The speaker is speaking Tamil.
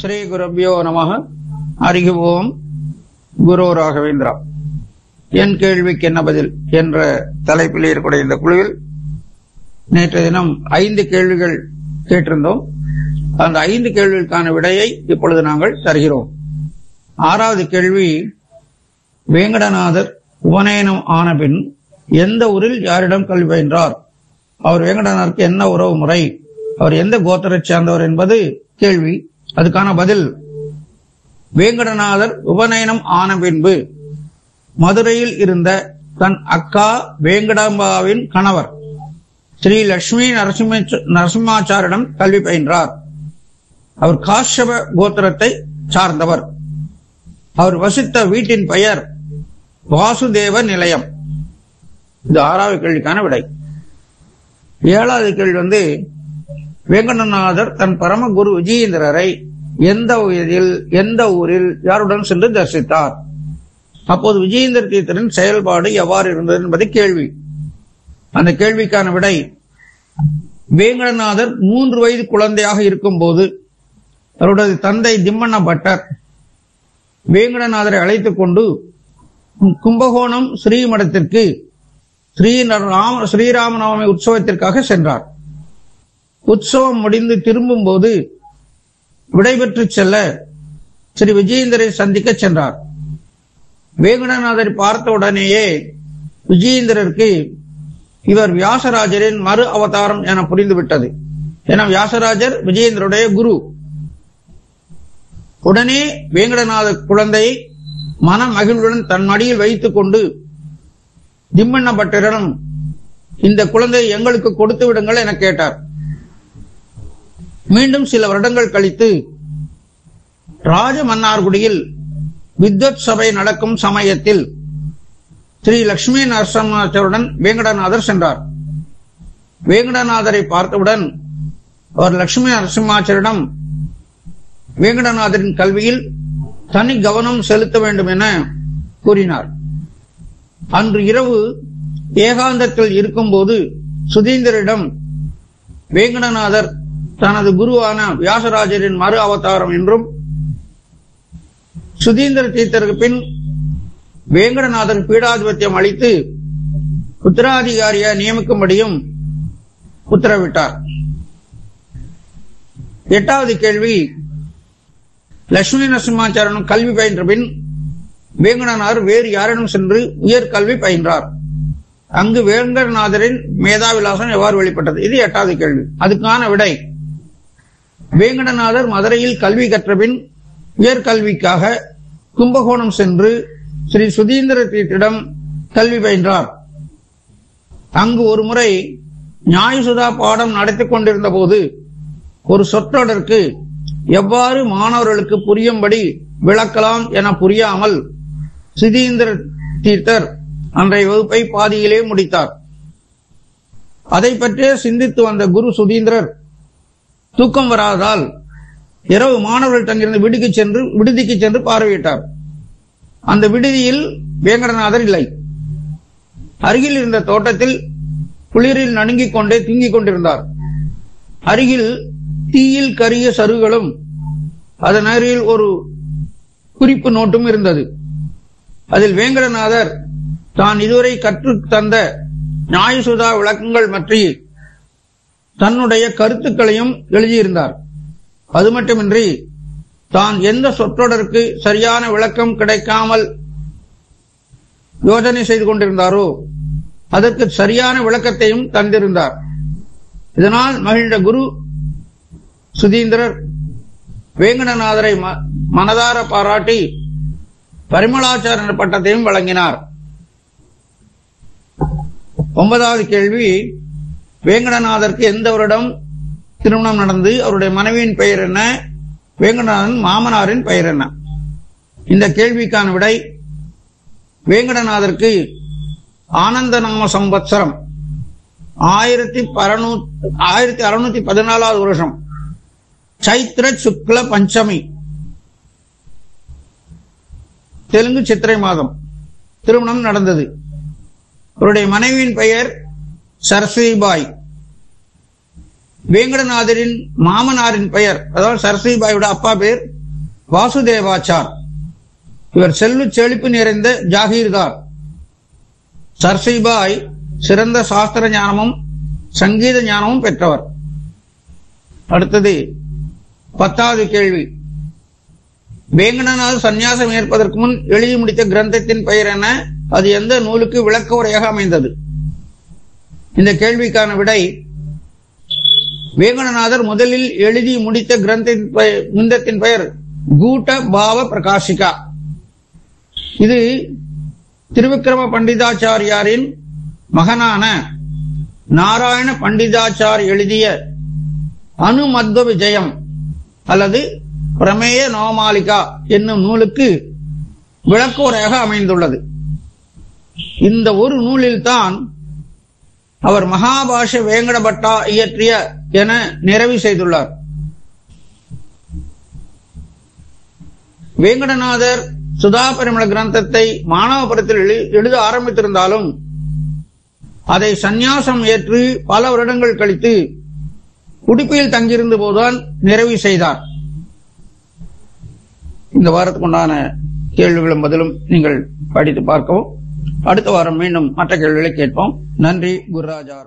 ஸ்ரீ குருப்யோ நமஹ. ஹரிஹி ஓம். குரு ராகவேந்திரா. என் கேள்விக்கு என்ன பதில் என்ற தலைப்பில் இருக்கக்கூடிய இந்த குழுவில் நேற்றைய தினம் 5 கேள்விகள் கேட்டிருந்தோம். அந்த 5 கேள்விகளுக்கான விடையை இப்பொழுது நாங்கள் தருகிறோம். 6வது கேள்வி, வேங்கடநாதர் உபநயனம் ஆன பின் எந்த ஊரில் யாரிடம் கல்வி பயின்றார்? அவர் வேங்கடநாதருக்கு என்ன உறவு முறை? அவர் எந்த கோத்திரை சேர்ந்தவர் என்பது கேள்வி. அதுக்கான பதில், வேங்கடநாதர் உபநயனம் ஆன பின்பு மதுரையில் இருந்த தன் அக்கா வேங்கடாம்பாவின் கணவர் ஸ்ரீ லட்சுமி நரசிம்மாச்சாரிடம் கல்வி பயின்றார். அவர் காஷ்யப கோத்திரத்தை சார்ந்தவர். அவர் வசித்த வீட்டின் பெயர் வாசுதேவ நிலையம். இது 6வது கேள்விக்கான விடை. 7வது கேள்வி வேங்கடநாதர் தன் பரம குரு விஜயேந்திரரை எந்த வயதில் எந்த ஊரில் யாருடன் சென்று தரிசித்தார்? அப்போது விஜயேந்திர தீர்த்தரின் செயல்பாடு எவ்வாறு இருந்தது என்பது கேள்வி. அந்த கேள்விக்கான விடை, வேங்கடநாதர் 3 வயது குழந்தையாக இருக்கும் போது அவருடைய தந்தை திம்மண்ண பட்டர் வேங்கடநாதரை அழைத்துக் கொண்டு கும்பகோணம் ஸ்ரீமடத்திற்கு ஸ்ரீராமநவமி உற்சவத்திற்காக சென்றார். உற்சவம் முடிந்து திரும்பும் போது விடைபெற்று செல்ல ஸ்ரீ விஜயேந்திரை சந்திக்க சென்றார். வேங்கடநாதரை பார்த்த உடனேயே விஜயேந்திரருக்கு இவர் வியாசராஜரின் மறு அவதாரம் என புரிந்துவிட்டது. என வியாசராஜர் விஜயேந்திரனுடைய குரு. உடனே வேங்கடநாத குழந்தையை மன மகிழ்வுடன் தன் மடியில் வைத்துக் கொண்டு திம்மண்ண பட்டரிடம் இந்த குழந்தையை எங்களுக்கு கொடுத்து விடுங்கள் என கேட்டார். மீண்டும் சில வருடங்கள் கழித்து ராஜமன்னார்குடியில் வித்வத் சபை நடக்கும் சமயத்தில் ஸ்ரீ லட்சுமி நரசிம்மாச்சாரியுடன் வேங்கடநாதர் சென்றார். வேங்கடநாதரை பார்த்தவுடன் அவர் லட்சுமி நரசிம்மாச்சாரியிடம் வேங்கடநாதரின் கல்வியில் தனி கவனம் செலுத்த வேண்டும் என கூறினார். அன்று இரவு ஏகாந்தத்தில் இருக்கும்போது சுதீந்திரிடம் வேங்கடநாதர் தனது குருவான வியாசராஜரின் மறு அவதாரம் என்றும் சுதீந்திர தீர்த்தருக்கு பின் வேங்கடநாதர் பீடாதிபத்தியம் அளித்து உத்தராதிகாரியை நியமிக்கும்படியும் உத்தரவிட்டார். 8வது கேள்வி, லட்சுமி நரசிம்மாச்சாரியனும் கல்வி பயின்ற பின் வேங்கடநாதர் வேறு யாரிடம் சென்று உயர் கல்வி பயின்றார்? அங்கு வேங்கடநாதரின் மேதாவிலாசம் எவ்வாறு வெளிப்பட்டது? இது 8வது கேள்வி. அதுக்கான விடை, வேங்கடநாதர் மதுரையில் கல்வி கற்ற பின் உயர்கல்விக்காக கும்பகோணம் சென்று ஸ்ரீ சுதீந்திர தீர்த்தரிடம் கல்வி பயின்றார். அங்கு ஒரு முறை நியாயசுதா பாடம் நடத்தி கொண்டிருந்த போது ஒரு சொற்றொடருக்கு எவ்வாறு மாணவர்களுக்கு புரியும்படி விளக்கலாம் என புரியாமல் சுதீந்திர தீர்த்தர் அன்றைய வகுப்பை பாதியிலே முடித்தார். அதை பற்றியே சிந்தித்து வந்த குரு சுதீந்திரர் தூக்கம் வராததால் இரவு மாணவர்கள் தங்கியிருந்த விடுதிக்கு சென்று பார்வையிட்டார். அந்த விடுதியில் வேங்கடநாதர் இல்லை. அருகில் இருந்த தோட்டத்தில் குளிரில் நடுங்கிக் கொண்டே தூங்கிக் கொண்டிருந்தார். அருகில் தீயில் கரிய சருகளும் அதன் அருகில் ஒரு குறிப்பு நோட்டும் இருந்தது. அதில் வேங்கடநாதர் தான் இதுவரை கற்று தந்த நியாயசுதா விளக்கங்கள் பற்றி தன்னுடைய கருத்துக்களையும் எழுதியிருந்தார். அது மட்டுமின்றி தான் எந்த சொற்றொடருக்கு சரியான விளக்கம் கிடைக்காமல் யோசனை செய்து கொண்டிருந்தாரோ அதற்கு சரியான விளக்கத்தையும் தந்திருந்தார். இதனால் மகிழ்ந்த குரு சுதீந்திரர் வேங்கடநாதரை மனதார பாராட்டி பரிமளாச்சாரிய பட்டத்தையும் வழங்கினார். 9வது கேள்வி, வேங்கடநாதருக்கு எந்த வருடம் திருமணம் நடந்து அவருடைய மனைவியின் பெயர் என்ன? வேங்கடநாதன் மாமனாரின் பெயர் என்ன? இந்த கேள்விக்கான விடை, வேங்கடநாதருக்கு ஆனந்த நாம சம்பத்சரம் 1614வது வருஷம் சைத்ர சுக்ல பஞ்சமி தெலுங்கு சித்திரை மாதம் திருமணம் நடந்தது. அவருடைய மனைவியின் பெயர் சரஸ்வதிபாய். வேங்கடநாதரின் மாமனாரின் பெயர், அதாவது சரஸ்வதிபாயோட அப்பா பேர் வாசுதேவாச்சார். இவர் செல்வ செழிப்பு நிறைந்த ஜாகீர்தார். சரஸ்வதிபாய் சிறந்த சாஸ்திர ஞானமும் சங்கீத ஞானமும் பெற்றவர். அடுத்தது 10வது கேள்வி. வேங்கடநாதர் சந்நியாசம் ஏற்பதற்கு முன் எழுதி முடித்த கிரந்தத்தின் பெயர் என்ன? அது எந்த நூலுக்கு விளக்க உரையாக அமைந்தது? இந்த கேள்விக்கான விடை, வேங்கடநாதர் முதலில் எழுதி முடித்த கிரந்தத்தின் பெயர் கூட்ட பாவ பிரகாசிகா. இது திருவிக்கிரம பண்டிதாச்சாரியாரின் மகனான நாராயண பண்டிதாச்சார் எழுதிய அனுமத்வ விஜயம் அல்லது பிரமேய நவமாலிகா என்னும் நூலுக்கு விளக்க உரையாக அமைந்துள்ளது. இந்த ஒரு நூலில்தான் அவர் மகாபாஷ வேங்கடபட்டா இயற்றிய என நிறைவு செய்துள்ளார். வேங்கடநாதர் சுதா பரிமள கிரந்தத்தை மானவபுரத்தில் எழுத ஆரம்பித்திருந்தாலும் அதை சந்நியாசம் ஏற்று பல வருடங்கள் கழித்து உடுப்பியில் தங்கியிருந்த போதுதான் நிறைவு செய்தார். இந்த வாரத்துக்கு உண்டான கேள்விகளும் பதிலும் நீங்கள் படித்து பார்க்கவும். அடுத்த வாரம் மீண்டும் மற்ற கேள்விகளை கேட்போம். நன்றி. குருராஜா.